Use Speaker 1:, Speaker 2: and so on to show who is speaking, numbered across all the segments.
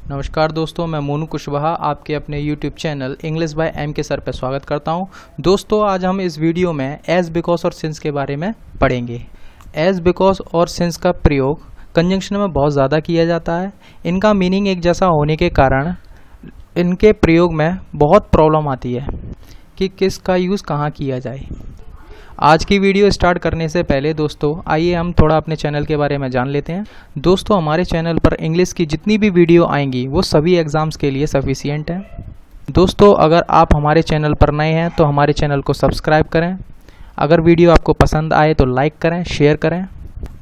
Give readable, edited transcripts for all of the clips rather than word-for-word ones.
Speaker 1: नमस्कार दोस्तों, मैं मोनू कुशवाहा आपके अपने YouTube channel English by M K sir पर स्वागत करता हूं। दोस्तों, आज हम इस वीडियो में एज, बिकॉज और सिंस के बारे में पढ़ेंगे। एज, बिकॉज और सिंस का प्रयोग कंजंक्शन में बहुत ज़्यादा किया जाता है। इनका मीनिंग एक जैसा होने के कारण इनके प्रयोग में बहुत प्रॉब्लम आती है कि किसका यूज़ कहाँ किया जाए। आज की वीडियो स्टार्ट करने से पहले दोस्तों आइए हम थोड़ा अपने चैनल के बारे में जान लेते हैं। दोस्तों, हमारे चैनल पर इंग्लिश की जितनी भी वीडियो आएंगी वो सभी एग्ज़ाम्स के लिए सफिशिएंट है। दोस्तों, अगर आप हमारे चैनल पर नए हैं तो हमारे चैनल को सब्सक्राइब करें। अगर वीडियो आपको पसंद आए तो लाइक करें, शेयर करें।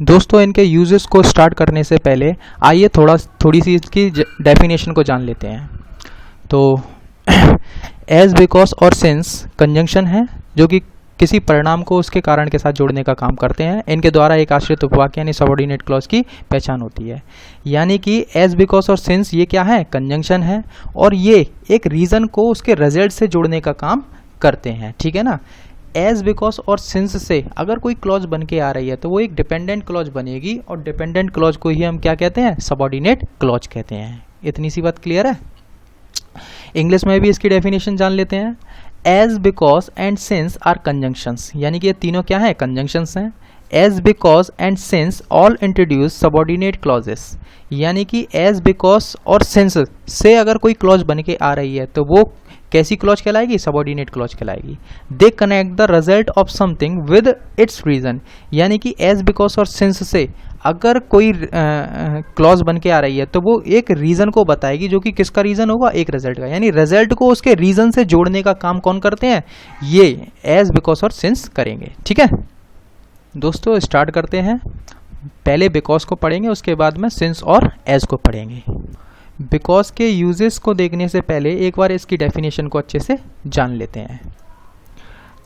Speaker 1: दोस्तों, इनके यूजेस को स्टार्ट करने से पहले आइए थोड़ी सी इसकी डेफिनेशन को जान लेते हैं। तो एज, बिकॉज और सिंस कंजंक्शन है जो कि किसी परिणाम को उसके कारण के साथ जोड़ने का काम करते हैं। इनके द्वारा एक आश्रित उपवाक्य यानी सबऑर्डिनेट क्लॉज की पहचान होती है। यानी कि एज, बिकॉज और सिंस ये क्या है? कंजंक्शन है और ये एक रीजन को उसके रिजल्ट से जोड़ने का काम करते हैं। ठीक है ना। एज, बिकॉज और सिंस से अगर कोई क्लॉज बन के आ रही है तो वो एक डिपेंडेंट क्लॉज बनेगी और डिपेंडेंट क्लॉज को ही हम क्या कहते हैं? सबऑर्डिनेट क्लॉज कहते हैं। इतनी सी बात क्लियर है। इंग्लिश में भी इसकी डेफिनेशन जान लेते हैं। As, because and since are conjunctions, यानी कि ये तीनों क्या है? कंजंक्शंस हैं। As, because and since all introduce subordinate clauses, यानी कि एज, बिकॉज और सिंस से अगर कोई क्लॉज बन के आ रही है तो वो कैसी क्लॉज कहलाएगी? सबऑर्डिनेट क्लॉज कहलाएगी। They connect the result of something with its reason, यानी कि एज, बिकॉज और सिंस से अगर कोई क्लॉज बन के आ रही है तो वो एक रीजन को बताएगी जो कि किसका रीजन होगा? एक रिजल्ट का। यानी रिजल्ट को उसके रीजन से जोड़ने का काम कौन करते हैं? ये एज, बिकॉज और सिंस करेंगे। ठीक है दोस्तों, स्टार्ट करते हैं। पहले बिकॉज को पढ़ेंगे, उसके बाद में सिंस और एज को पढ़ेंगे। बिकॉज के यूजेस को देखने से पहले एक बार इसकी डेफिनेशन को अच्छे से जान लेते हैं।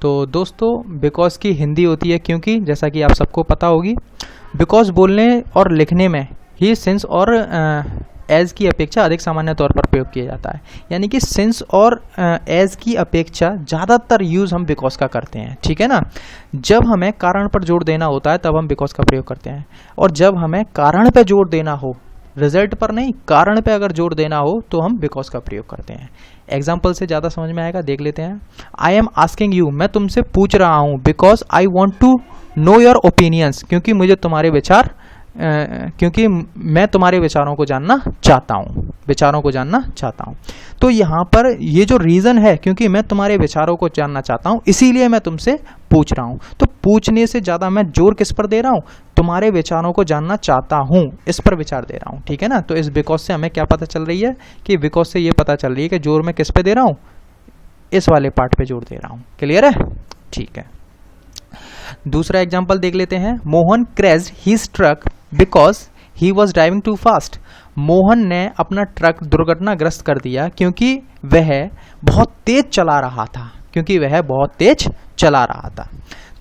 Speaker 1: तो दोस्तों, बिकॉज की हिंदी होती है क्योंकि, जैसा कि आप सबको पता होगी। बिकॉज बोलने और लिखने में ही सिंस और एज की अपेक्षा अधिक सामान्य तौर पर प्रयोग किया जाता है। यानी कि सिंस और एज की अपेक्षा ज़्यादातर यूज़ हम बिकॉज का करते हैं। ठीक है ना। जब हमें कारण पर जोर देना होता है तब हम बिकॉज का प्रयोग करते हैं, और जब हमें कारण पर जोर देना हो, रिजल्ट पर नहीं, कारण पे अगर जोर देना हो तो हम बिकॉज का प्रयोग करते हैं। एग्जाम्पल से ज़्यादा समझ में आएगा, देख लेते हैं। आई एम आस्किंग यू, मैं तुमसे पूछ रहा हूँ, because I want to know your opinions, क्योंकि मुझे तुम्हारे विचार क्योंकि मैं तुम्हारे विचारों को जानना चाहता हूँ। तो यहाँ पर ये जो रीज़न है, क्योंकि मैं तुम्हारे विचारों को जानना चाहता हूँ इसीलिए मैं तुमसे पूछ रहा हूँ। तो पूछने से ज़्यादा मैं जोर किस पर दे रहा हूँ? तुम्हारे विचारों को जानना चाहता हूँ, इस पर विचार दे रहा हूँ। ठीक है ना। तो इस बिकॉज से हमें क्या पता चल रही है? कि बिकॉज से ये पता चल रही है कि जोर मैं किस पे दे रहा हूँ? इस वाले पार्ट पे जोर दे रहा हूँ। क्लियर है? ठीक है। दूसरा एग्जाम्पल देख लेते हैं। Mohan crashed his truck because he was driving too fast. Mohan ने अपना ट्रक दुर्घटनाग्रस्त कर दिया क्योंकि वह बहुत तेज चला रहा था।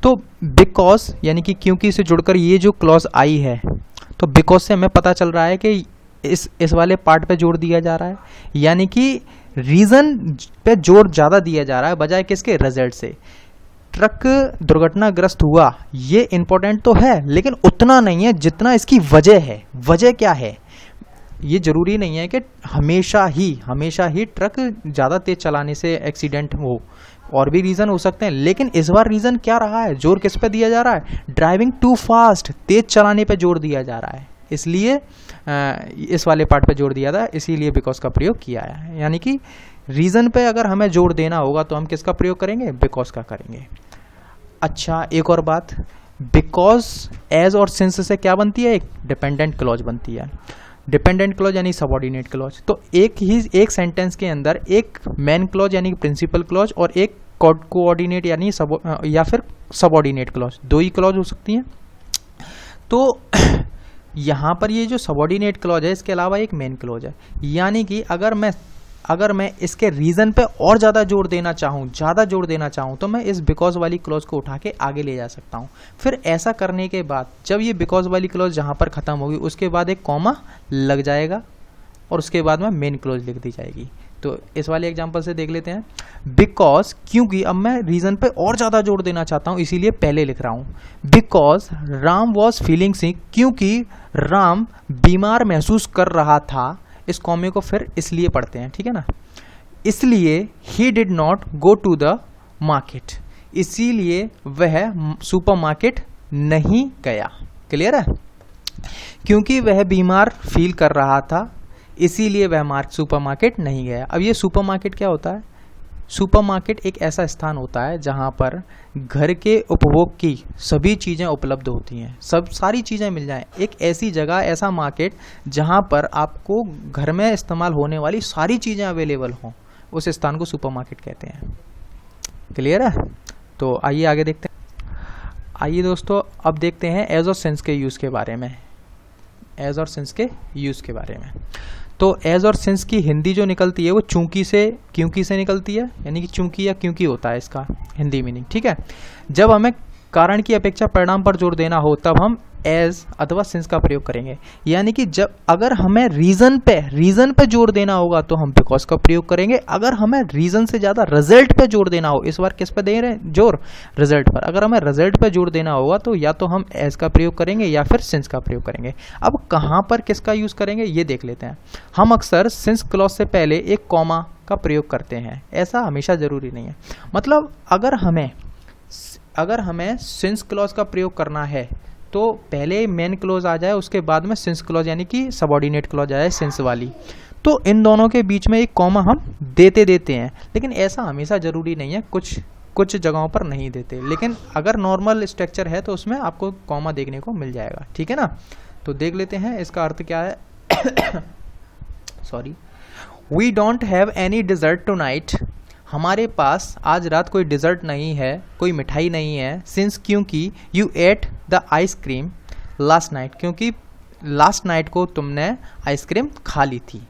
Speaker 1: तो बिकॉज यानी कि क्योंकि से जुड़कर ये जो क्लॉज आई है, तो बिकॉज से हमें पता चल रहा है कि इस वाले पार्ट पे जोर दिया जा रहा है, यानी कि रीजन पे जोर ज्यादा दिया जा रहा है बजाय किसके? रिजल्ट से। ट्रक दुर्घटनाग्रस्त हुआ, ये इंपॉर्टेंट तो है लेकिन उतना नहीं है जितना इसकी वजह है। वजह क्या है? ये जरूरी नहीं है कि हमेशा ही ट्रक ज़्यादा तेज चलाने से एक्सीडेंट हो, और भी रीज़न हो सकते हैं, लेकिन इस बार रीज़न क्या रहा है? जोर किस पे दिया जा रहा है? ड्राइविंग टू फास्ट, तेज चलाने पे जोर दिया जा रहा है, इसलिए इस वाले पार्ट पे जोर दिया था, इसीलिए बिकॉज का प्रयोग किया है। यानी कि रीज़न पे अगर हमें जोर देना होगा तो हम किसका प्रयोग करेंगे? बिकॉज का करेंगे। अच्छा, एक और बात, बिकॉज एज और सिंस से क्या बनती है? एक डिपेंडेंट क्लॉज बनती है। डिपेंडेंट क्लॉज यानी सबऑर्डिनेट क्लॉज। तो एक सेंटेंस के अंदर एक मेन क्लॉज यानी प्रिंसिपल क्लॉज और एक कोऑर्डिनेट यानी या फिर सबऑर्डिनेट क्लॉज, दो ही क्लॉज हो सकती हैं। तो यहाँ पर ये जो सबऑर्डिनेट क्लॉज है इसके अलावा एक मेन क्लॉज है, यानी कि अगर मैं इसके रीजन पे और ज़्यादा जोर देना चाहूँ तो मैं इस बिकॉज वाली क्लॉज को उठा के आगे ले जा सकता हूँ। फिर ऐसा करने के बाद जब ये बिकॉज वाली क्लॉज जहाँ पर ख़त्म होगी उसके बाद एक कॉमा लग जाएगा और उसके बाद में मेन क्लॉज लिख दी जाएगी। तो इस वाले एग्जांपल से देख लेते हैं। बिकॉज, क्योंकि अब मैं रीजन पे और ज़्यादा जोर देना चाहता हूँ इसीलिए पहले लिख रहा हूँ। बिकॉज राम वॉज फीलिंग सिक, क्योंकि राम बीमार महसूस कर रहा था इस कॉमे को फिर इसलिए पढ़ते हैं, ठीक है ना। इसलिए he did not go to the market, इसीलिए वह सुपरमार्केट नहीं गया। क्लियर है? क्योंकि वह बीमार फील कर रहा था, इसीलिए वह सुपरमार्केट नहीं गया। अब ये सुपरमार्केट क्या होता है? सुपरमार्केट एक ऐसा स्थान होता है जहां पर घर के उपभोग की सभी चीज़ें उपलब्ध होती हैं, सारी चीज़ें मिल जाएं। एक ऐसी जगह, ऐसा मार्केट जहां पर आपको घर में इस्तेमाल होने वाली सारी चीज़ें अवेलेबल हों, उस स्थान को सुपरमार्केट कहते हैं। क्लियर है? तो आइए आगे देखते हैं। आइए दोस्तों, अब देखते हैं एज और सिंस के यूज़ के बारे में। एज और सिंस के यूज़ के बारे में तो एज और सिंस की हिंदी जो निकलती है वो चूंकि से क्योंकि से निकलती है, यानी कि चूंकि या क्योंकि होता है इसका हिंदी मीनिंग, ठीक है। जब हमें कारण की अपेक्षा परिणाम पर जोर देना हो तब हम एज अथवा सिंस का प्रयोग करेंगे। यानी कि जब अगर हमें रीजन पे जोर देना होगा तो हम बिकॉज का प्रयोग करेंगे। अगर हमें रीजन से ज्यादा रिजल्ट पे जोर देना हो, इस बार किस पे दे रहे हैं जोर? रिजल्ट पर। अगर हमें रिजल्ट पे जोर देना होगा तो या तो हम एज का प्रयोग करेंगे या फिर सिंस का प्रयोग करेंगे। अब कहां पर किसका यूज करेंगे ये देख लेते हैं। हम अक्सर सिंस क्लॉज से पहले एक कॉमा का प्रयोग करते हैं, ऐसा हमेशा जरूरी नहीं है। मतलब अगर हमें सिंस क्लॉज का प्रयोग करना है तो पहले मेन क्लॉज आ जाए, उसके बाद में सिंस क्लॉज यानी कि सबऑर्डिनेट क्लॉज आ जाए सिंस वाली, तो इन दोनों के बीच में एक कॉमा हम देते हैं। लेकिन ऐसा हमेशा जरूरी नहीं है, कुछ जगहों पर नहीं देते। लेकिन अगर नॉर्मल स्ट्रक्चर है तो उसमें आपको कॉमा देखने को मिल जाएगा, ठीक है ना। तो देख लेते हैं इसका अर्थ क्या है। Sorry. We don't have any dessert tonight, हमारे पास आज रात कोई डिजर्ट नहीं है, कोई मिठाई नहीं है। सिंस क्योंकि you at the ice cream last night, क्योंकि लास्ट नाइट को तुमने आइसक्रीम खा ली थी,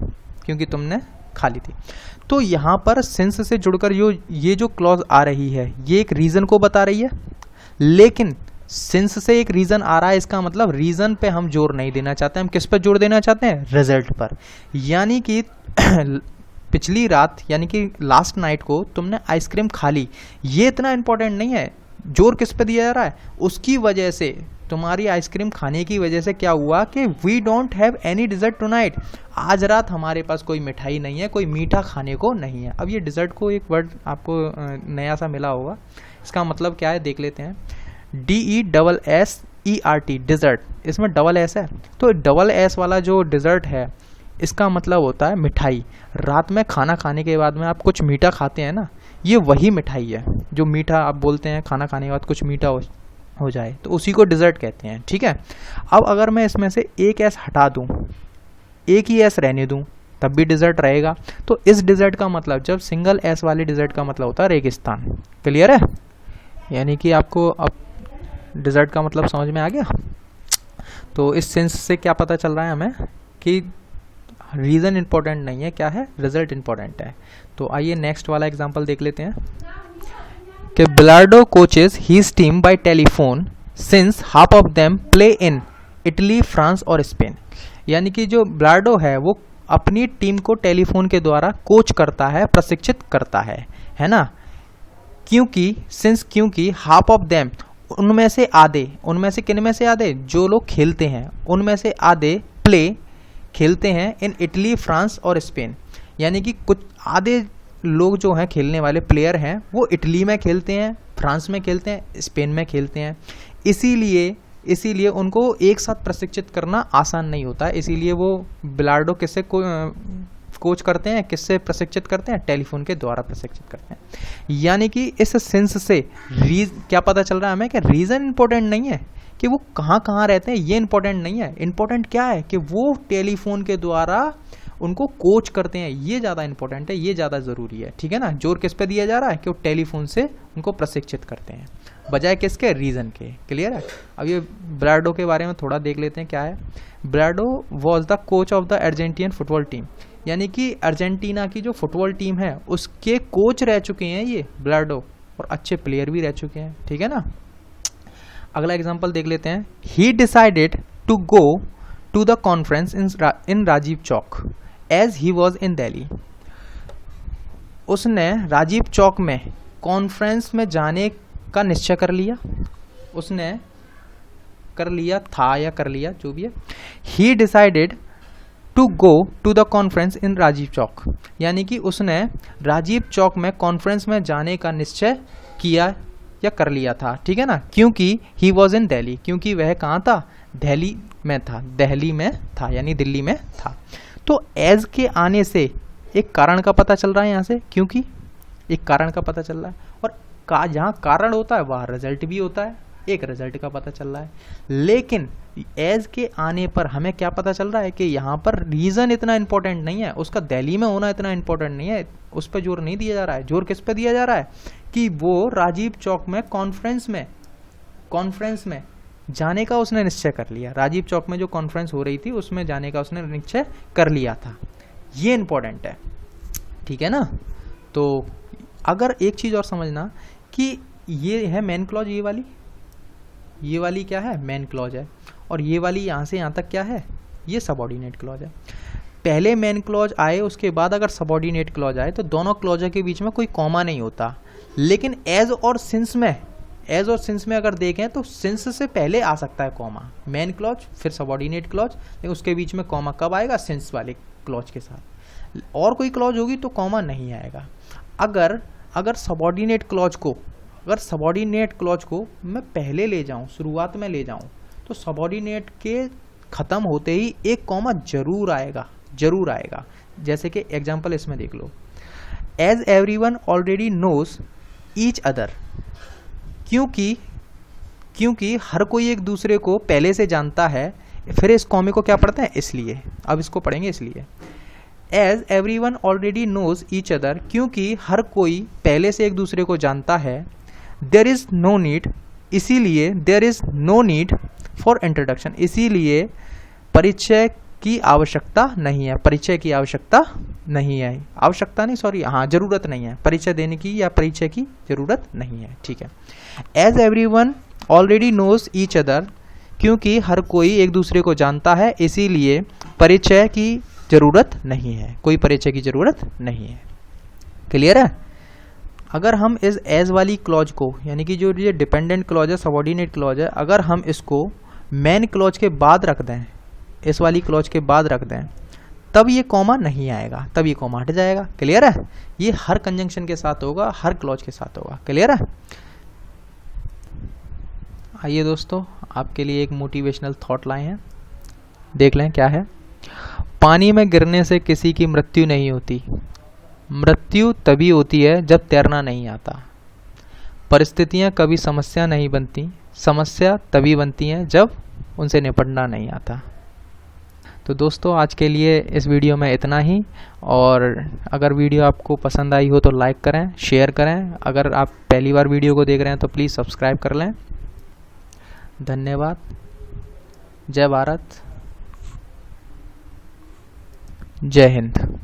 Speaker 1: तो यहाँ पर सिंस से जुड़कर ये जो क्लॉज आ रही है ये एक रीजन को बता रही है। लेकिन सिंस से एक रीजन आ रहा है, इसका मतलब रीजन पे हम जोर नहीं देना चाहते। हम किस पर जोर देना चाहते हैं? रिजल्ट पर। यानी कि पिछली रात यानी कि लास्ट नाइट को तुमने आइसक्रीम खा ली, ये इतना इंपॉर्टेंट नहीं है। जोर किस पे दिया जा रहा है? उसकी वजह से, तुम्हारी आइसक्रीम खाने की वजह से क्या हुआ कि we don't have any dessert tonight, आज रात हमारे पास कोई मिठाई नहीं है, कोई मीठा खाने को नहीं है। अब ये डिजर्ट को एक वर्ड आपको नया सा मिला होगा, इसका मतलब क्या है देख लेते हैं। DESSERT डिजर्ट, इसमें डबल एस है, तो डबल एस वाला जो डिजर्ट है इसका मतलब होता है मिठाई। रात में खाना खाने के बाद में आप कुछ मीठा खाते हैं ना, ये वही मिठाई है जो मीठा आप बोलते हैं, खाना खाने के बाद कुछ मीठा हो जाए तो उसी को डिजर्ट कहते हैं, ठीक है। अब अगर मैं इसमें से एक एस हटा दूं, एक ही एस रहने दूं, तब भी डिजर्ट रहेगा। तो इस डिजर्ट का मतलब, जब सिंगल एस वाले डिजर्ट का मतलब होता है रेगिस्तान। क्लियर है? यानी कि आपको अब डिजर्ट का मतलब समझ में आ गया। तो इस सेंस से क्या पता चल रहा है हमें कि रीजन इंपॉर्टेंट नहीं है, क्या है? रिजल्ट इंपॉर्टेंट है। तो आइए नेक्स्ट वाला एग्जांपल देख लेते हैं कि Bilardo coaches his team by telephone since half of them play in Italy, France और स्पेन। यानी कि जो बिलार्डो है वो अपनी टीम को टेलीफोन के द्वारा कोच करता है, प्रशिक्षित करता है ना। क्योंकि हाफ ऑफ देम, उनमें से आधे, उनमें से किन में से आधे? जो लोग खेलते हैं उनमें से आधे प्ले खेलते हैं इन इटली, फ्रांस और स्पेन। यानी कि कुछ आधे लोग जो हैं खेलने वाले प्लेयर हैं वो इटली में खेलते हैं, फ्रांस में खेलते हैं, स्पेन में खेलते हैं। इसीलिए उनको एक साथ प्रशिक्षित करना आसान नहीं होता है। इसीलिए वो बिलार्डो किससे कोच करते हैं, किससे प्रशिक्षित करते हैं? टेलीफोन के द्वारा प्रशिक्षित करते हैं। यानी कि इस सेंस से क्या पता चल रहा है हमें कि रीजन इंपॉर्टेंट नहीं है कि वो कहाँ रहते हैं, ये इंपॉर्टेंट नहीं है। इंपॉर्टेंट क्या है कि वो टेलीफोन के द्वारा उनको कोच करते हैं, ये ज़्यादा इंपॉर्टेंट है, ये ज़्यादा ज़रूरी है, ठीक है ना। जोर किस पे दिया जा रहा है कि वो टेलीफोन से उनको प्रशिक्षित करते हैं, बजाय किसके? रीजन के। क्लियर है? अब ये बिलार्डो के बारे में थोड़ा देख लेते हैं क्या है। Bilardo was the coach of the Argentine football team, यानी कि अर्जेंटीना की जो फुटबॉल टीम है उसके कोच रह चुके हैं ये बिलार्डो, और अच्छे प्लेयर भी रह चुके हैं, ठीक है ना। अगला एग्जांपल देख लेते हैं। He decided to go to the conference in Rajiv Chowk as he was in Delhi. उसने राजीव चौक में कॉन्फ्रेंस में जाने का निश्चय कर लिया। उसने कर लिया था या कर लिया, जो भी है। He decided to go to the conference in Rajiv Chowk, यानी कि उसने राजीव चौक में कॉन्फ्रेंस में जाने का निश्चय किया या कर लिया था, ठीक है ना, क्योंकि ही वॉज इन दिल्ली, क्योंकि वह कहाँ था, दिल्ली में था, दिल्ली में था यानी दिल्ली में था। तो एज के आने से एक कारण का पता चल रहा है यहाँ से, क्योंकि एक कारण का पता चल रहा है, और जहाँ कारण होता है वहाँ रिजल्ट भी होता है, एक रिजल्ट का पता चल रहा है। लेकिन एज के आने पर हमें क्या पता चल रहा है कि यहाँ पर रीज़न इतना इंपॉर्टेंट नहीं है, उसका दिल्ली में होना इतना इंपॉर्टेंट नहीं है, उस पर जोर नहीं दिया जा रहा है। जोर किस पे दिया जा रहा है कि वो राजीव चौक में कॉन्फ्रेंस में जाने का उसने निश्चय कर लिया। राजीव चौक में जो कॉन्फ्रेंस हो रही थी उसमें जाने का उसने निश्चय कर लिया था, ये इंपॉर्टेंट है, ठीक है ना। तो अगर एक चीज़ और समझना कि ये है मेन क्लॉज, ये वाली क्या है, मेन क्लॉज है, और ये वाली यहाँ से यहाँ तक क्या है, ये सबऑर्डिनेट क्लॉज है। पहले मेन क्लॉज आए, उसके बाद अगर सबऑर्डिनेट क्लॉज आए तो दोनों क्लॉजों के बीच में कोई कॉमा नहीं होता। लेकिन एज और सिंस में अगर देखें तो सिंस से पहले आ सकता है कॉमा, मेन क्लॉज फिर सबऑर्डिनेट क्लॉज, लेकिन उसके बीच में कॉमा कब आएगा, सिंस वाले क्लॉज के साथ। और कोई क्लॉज होगी तो कॉमा नहीं आएगा। अगर सबऑर्डिनेट क्लॉज को मैं पहले ले जाऊं, शुरुआत में ले जाऊं, तो सबऑर्डिनेट के खत्म होते ही एक कॉमा जरूर आएगा। जैसे कि एग्जांपल इसमें देख लो, as everyone already knows each other, क्योंकि हर कोई एक दूसरे को पहले से जानता है। फिर इस कॉमे को क्या पढ़ते हैं, इसलिए अब इसको पढ़ेंगे, इसलिए as everyone already knows each other, क्योंकि हर कोई पहले से एक दूसरे को जानता है। देयर इज नो नीड, इसीलिए there is no need for introduction, इसीलिए परिचय की आवश्यकता नहीं है, जरूरत नहीं है, परिचय देने की या परिचय की जरूरत नहीं है, ठीक है। As everyone already knows each other, क्योंकि हर कोई एक दूसरे को जानता है, इसीलिए परिचय की जरूरत नहीं है, कोई परिचय की जरूरत नहीं है। क्लियर है। अगर हम इस एज वाली क्लॉज को, यानी कि जो ये डिपेंडेंट क्लॉज है, सबऑर्डिनेट क्लॉज है, अगर हम इसको मेन क्लॉज के बाद रख दें, इस वाली क्लॉज के बाद रख दें, तब ये कॉमा नहीं आएगा, तब ये कॉमा हट जाएगा। क्लियर है। ये हर कंजंक्शन के साथ होगा, हर क्लॉज के साथ होगा। क्लियर है। आइए दोस्तों, आपके लिए एक मोटिवेशनल थॉट लाए हैं, देख लें क्या है। पानी में गिरने से किसी की मृत्यु नहीं होती, मृत्यु तभी होती है जब तैरना नहीं आता। परिस्थितियां कभी समस्या नहीं बनती, समस्या तभी बनती हैं जब उनसे निपटना नहीं आता। तो दोस्तों, आज के लिए इस वीडियो में इतना ही, और अगर वीडियो आपको पसंद आई हो तो लाइक करें, शेयर करें। अगर आप पहली बार वीडियो को देख रहे हैं तो प्लीज़ सब्सक्राइब कर लें। धन्यवाद। जय भारत, जय हिंद।